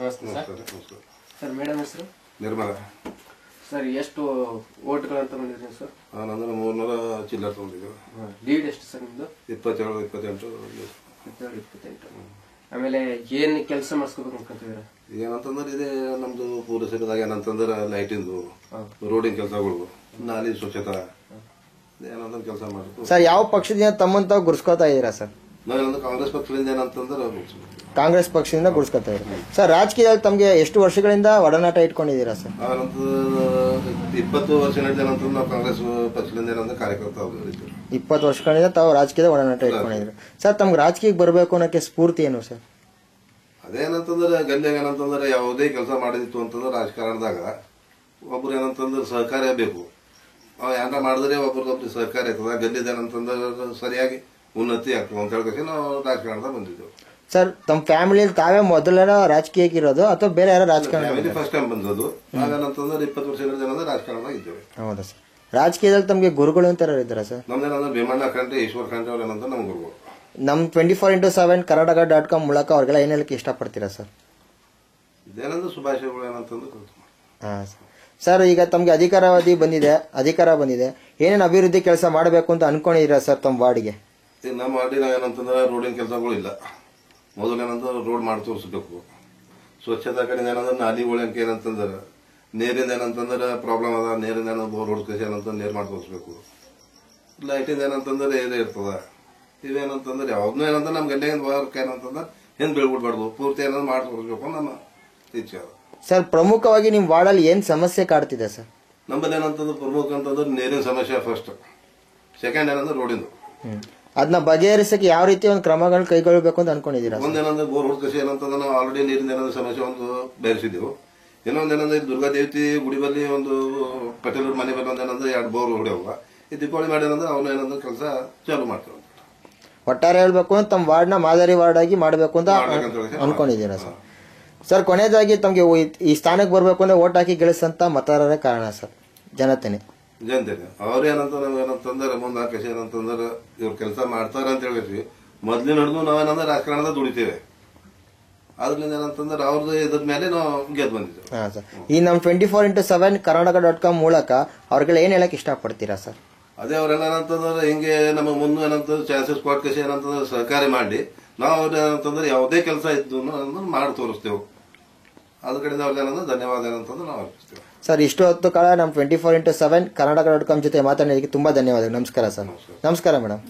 ನಮಸ್ತೆ sir. Sir madam ಹೆಸರು Nirmala. Sir ಎಷ್ಟು ಓಟ್ಗಳಂತ ಬಂದಿದ್ದೀರಿ ಸರ್? ನಂದು 300 ಚಿಲ್ಲರ್ ತಗೊಂಡಿದ್ದು. ಲೀಡ್ ಎಷ್ಟು ಸರ್ ನಿಮ್ದು? 27-28. ಆಮೇಲೆ ಏನ್ ಕೆಲಸ ಮಾಡಿಸ್ಕೋಬೇಕು ಅನ್ಕೊಂತಿದ್ದೀರಾ? ಏನಂತಂದ್ರೆ ಇದೆ ನಮ್ದು ಪೂರೈಸಿದಾಗ ಏನಂತಂದ್ರೆ ಲೈಟಿಂದು, ರೋಡಿನ ಕೆಲಸಗಳು, ನಾಲಿ ಸ್ವಚ್ಛತಾ, ಏನಂತ ಕೆಲಸ ಮಾಡಬೇಕು. ಸರ್ ಯಾವ ಪಕ್ಷದಿಂದ ತಮ್ಮಂತ ಗುರ್ಸ್ಕೊತಾ ಇದೀರಾ ಸರ್? ನಾವೇನಂದ್ರೆ ಕಾಂಗ್ರೆಸ್ ಪಕ್ಷದಿಂದ ಏನಂತಂದ್ರೆ ಕಾಂಗ್ರೆಸ್ ಪಕ್ಷದಿಂದ ಗುರ್ಸ್ಕೊತಾ ಇದ್ದೀರಾ ಸರ್. ರಾಜಕೀಯದಲ್ಲಿ ತಮ್ಗೆ ಎಷ್ಟು ವರ್ಷಗಳಿಂದ ಒಡನಾಟ ಇಟ್ಕೊಂಡಿದ್ದೀರಾ ಸರ್? 20 ವರ್ಷ ಏನಂತಂದ್ರೆ ನಾವು ಕಾಂಗ್ರೆಸ್ ಪಕ್ಷದಿಂದ ಏನಂದ್ರೆ ಕಾರ್ಯಕರ್ತ 20 ವರ್ಷಗಳಿಂದ ತಾವು ರಾಜಕೀಯದ ಒಡನಾಟ ಇಟ್ಕೊಂಡಿದ್ದೀರಾ ಸರ್. ತಮ್ಗೆ ರಾಜಕೀಯಕ್ಕೆ ಬರಬೇಕು ಅನ್ನೋಕೆ ಸ್ಫೂರ್ತಿ ಏನು ಸರ್? ಅದೇನಂತಂದ್ರೆ ಗಲ್ಯಾಗ ಏನಂತಂದ್ರೆ ಯಾವುದೇ ಕೆಲಸ ಮಾಡಿದಿತ್ತು ಅಂತಂದ್ರೆ ರಾಜಕಾರಣದಾಗ ಒಬ್ರು ಏನಂತಂದ್ರೆ ಸಹಕಾರ ಬೇಕು. ಏನಾರ ಮಾಡಿದ್ರೆ ಒಬ್ರಿಗೊಬ್ರಿಗೆ ಸಹಕಾರ ಇರ್ತದ. ಗಲ್ಲಿದ ಏನಂತಂದ್ರೆ ಸರಿಯಾಗಿ ಉನ್ನತಿ ಆಗ್ತದೆ ಅಂತ ಹೇಳ್ಬೇಕು ನಾವು ರಾಜಕಾರಣದಾಗ ಬಂದಿದ್ದೆವು ಸರ್. ತಮ್ಮ ಫ್ಯಾಮಿಲಿಯಲ್ಲಿ ತಾವೇ ಮೊದಲ ರಾಜಕೀಯಕ್ಕೆ ಇರೋದು ಅಥವಾ ಬೇರೆ ಯಾರು ರಾಜಕಾರಣ? ಫಸ್ಟ್ ಟೈಮ್ ಬಂದದ್ದು. ನಾವೇನಂತಂದ್ರೆ 20 ವರ್ಷ ರಾಜಕಾರಣದಾಗ ಇದ್ದೇವೆ. ಹೌದಾ ಸರ್. ರಾಜಕೀಯದಲ್ಲಿ ತಮಗೆ ಗುರುಗಳು ಅಂತ ಇದ್ದಾರಾ ಸರ್? ನಮ್ದೇನಂದ್ರೆ ಭೀಮಣ್ಣ ಖಂಡ್ರೆ, ಈಶ್ವರ್ ಖಂಡ್ರೆ ಅವ್ರು ಏನಂತ ನಮ್ಮ ಗುರುಗಳು. ನಮ್ 24x7 ಕರ್ನಾಟಕ.com ಮೂಲಕ ಅವ್ರಿಗೆಲ್ಲ ಏನ್ ಹೇಳಕ್ಕೆ ಇಷ್ಟಪಡ್ತೀರಾ ಸರ್? ಇದೇನಂದ್ರೆ ಶುಭಾಶಯಗಳು ಏನಂತಂದ್ರೆ ಹಾ ಸರ್. ಈಗ ತಮ್ಗೆ ಅಧಿಕಾರ ಬಂದಿದೆ, ಏನೇನು ಅಭಿವೃದ್ಧಿ ಕೆಲಸ ಮಾಡಬೇಕು ಅಂತ ಅನ್ಕೊಂಡಿದ್ದೀರಾ ಸರ್ ತಮ್ಮ ವಾರ್ಡ್ಗೆ? ಈಗ ನಮ್ಮ ವಾರ್ಡಿ ನಾವೇನಂತಂದ್ರೆ ರೋಡಿನ ಕೆಲಸಗಳು ಇಲ್ಲ. ಮೊದಲೇನಂದ್ರೆ ರೋಡ್ ಮಾಡಿ ತೋರಿಸ್ಬೇಕು. ಸ್ವಚ್ಛತಾ ಕಡೆ ಏನಂದ್ರೆ ನಾಲಿಗಳು ಏನಂತಂದ್ರೆ ನೀರಿಂದ ಏನಂತಂದ್ರೆ ಪ್ರಾಬ್ಲಮ್ ಅದ. ನೀರಿಂದ ಏನೋ ಬೋರ್ ಹೊಡ್ಕಸಿ ಏನಂತ ನೀರು ಮಾಡಿ ತೋರಿಸ್ಬೇಕು. ಲೈಟಿಂದ ಏನಂತಂದ್ರೆ ಇದೇ ಇರ್ತದ. ಇವೇನಂತಂದ್ರೆ ಯಾವ್ದು ಏನಂತ ನಮ್ ಗಂಟೆ ವರ್ಕ್ ಏನಂತಂದ್ರೆ ಏನ್ ಬೀಳ್ಬಿಡ್ಬಾರ್ದು, ಪೂರ್ತಿ ಏನಾದ್ರು ಮಾಡಿ ತೋರಿಸ್ಬೇಕು ನಮ್ಮ ಇಚ್ಛೆ ಅದ ಸರ್. ಪ್ರಮುಖವಾಗಿ ನಿಮ್ ವಾರ್ಡಲ್ಲಿ ಏನ್ ಸಮಸ್ಯೆ ಕಾಡ್ತಿದೆ ಸರ್? ನಮ್ಮದು ಏನಂತಂದ್ರೆ ಪ್ರಮುಖ ಅಂತಂದ್ರೆ ನೀರಿನ ಸಮಸ್ಯೆ ಫಸ್ಟ್. ಸೆಕೆಂಡ್ ಏನಂದ್ರೆ ರೋಡಿಂದು. ಅದನ್ನ ಬಗೆಹರಿಸಕ್ಕೆ ಯಾವ ರೀತಿ ಒಂದು ಕ್ರಮಗಳು ಕೈಗೊಳ್ಳಬೇಕು ಅಂತ ಅನ್ಕೊಂಡಿದ್ದೀರಾ? ಒಂದೇನಂದ್ರೆ ಬೋರ್ ಹೊಡ್ಕಸಿ ಏನಂತಂದ್ರೆ ನಾವು ಆಲ್ರೆಡಿ ನೀರಿನ ಏನಾದ್ರು ಸಮಸ್ಯೆ ಒಂದು ಬೆರೆಸಿದೆವು. ಇನ್ನೊಂದೇನಂದ್ರೆ ದುರ್ಗಾ ದೇವತಿ ಗುಡಿ ಬಲ್ಲಿ ಒಂದು ಪಟೇಲೂರ್ ಮನೆ ಬಲ್ಲಿ ಒಂದೇನಂದ್ರೆ 2 ಬೋರ್ ಹೊಡೆಯುವ. ಈ ದೀಪಾವಳಿ ಮಾಡಿ ಏನಂದ್ರೆ ಅವನು ಏನಂದ್ರೆ ಕೆಲಸ ಚಾಲು ಮಾಡ್ತೇವೆ. ಒಟ್ಟಾರೆ ಹೇಳ್ಬೇಕು ಅಂತ ತಮ್ಮ ವಾರ್ಡ್ನ ಮಾದರಿ ವಾರ್ಡ್ ಆಗಿ ಮಾಡಬೇಕು ಅಂತ ಅನ್ಕೊಂಡಿದ್ದೀರಾ ಸರ್? ಸರ್ ಕೊನೆಯದಾಗಿ ತಮ್ಗೆ ಈ ಸ್ಥಾನಕ್ಕೆ ಬರ್ಬೇಕು ಅಂದ್ರೆ ಓಟ್ ಹಾಕಿ ಗೆಲ್ಲಿಸಂತ ಮತದಾರರೇ ಕಾರಣ ಸರ್, ಜನತೆನೆ. ಅವ್ರೇನಂತ ನಾವೇನಂತಂದ್ರೆ ಮುಂದೆ ಹಾಕಿ ಏನಂತಂದ್ರೆ ಇವ್ರು ಕೆಲಸ ಮಾಡ್ತಾರ ಅಂತ ಹೇಳಿದ್ವಿ. ಮೊದ್ಲಿನ ಹಿಡಿದು ನಾವೇನಂದ್ರೆ ರಾಜಕಾರಣದ ದುಡಿತೇವೆ. ಅದ್ರಿಂದ ಏನಂತಂದ್ರೆ ಅವ್ರದ್ದು ಇದ್ರ ಮೇಲೆ ನಾವು ಗೆದ್ದು ಬಂದಿದ್ದೇವೆ. ಹಾ ಸರ್. ಈ ನಮ್ 24x7 ಕರ್ನಾಟಕ.com ಮೂಲಕ ಅವ್ರಿಗೆಲ್ಲ ಏನ್ ಹೇಳಕ್ ಇಷ್ಟಪಡ್ತೀರಾ ಸರ್? ಅದೇ ಅವ್ರೆಲ್ಲ ಏನಂತಂದ್ರೆ ಹಿಂಗೆ ನಮ್ಮ ಮುಂದೆ ಏನಂತಂದ್ರೆ ಚಾನ್ಸಸ್ ಕೊಟ್ಟು ಏನಂತಂದ್ರೆ ಸಹಕಾರ ಮಾಡಿ ನಾವು ಅವ್ರ ಏನಂತಂದ್ರೆ ಯಾವುದೇ ಕೆಲಸ ಇದ್ದು ಮಾಡಿ ತೋರಿಸ್ತೇವೆ. ಅದ್ರ ಕಡೆಯಿಂದ ಅವ್ರಿಗೆ ಏನಂದ್ರೆ ಧನ್ಯವಾದ ಏನಂತಂದ್ರೆ ನಾವು ಅರ್ಪಿಸ್ತೇವೆ ಸರ್. ಇಷ್ಟು ಹೊತ್ತು ಕಾಲ ನಮ್ 24x7 ಕರ್ನಾಟಕ.com ಜೊತೆ ಮಾತನಾಡೋದಕ್ಕೆ ತುಂಬಾ ಧನ್ಯವಾದಗಳು. ನಮಸ್ಕಾರ ಸರ್. ನಮಸ್ಕಾರ ಮೇಡಮ್.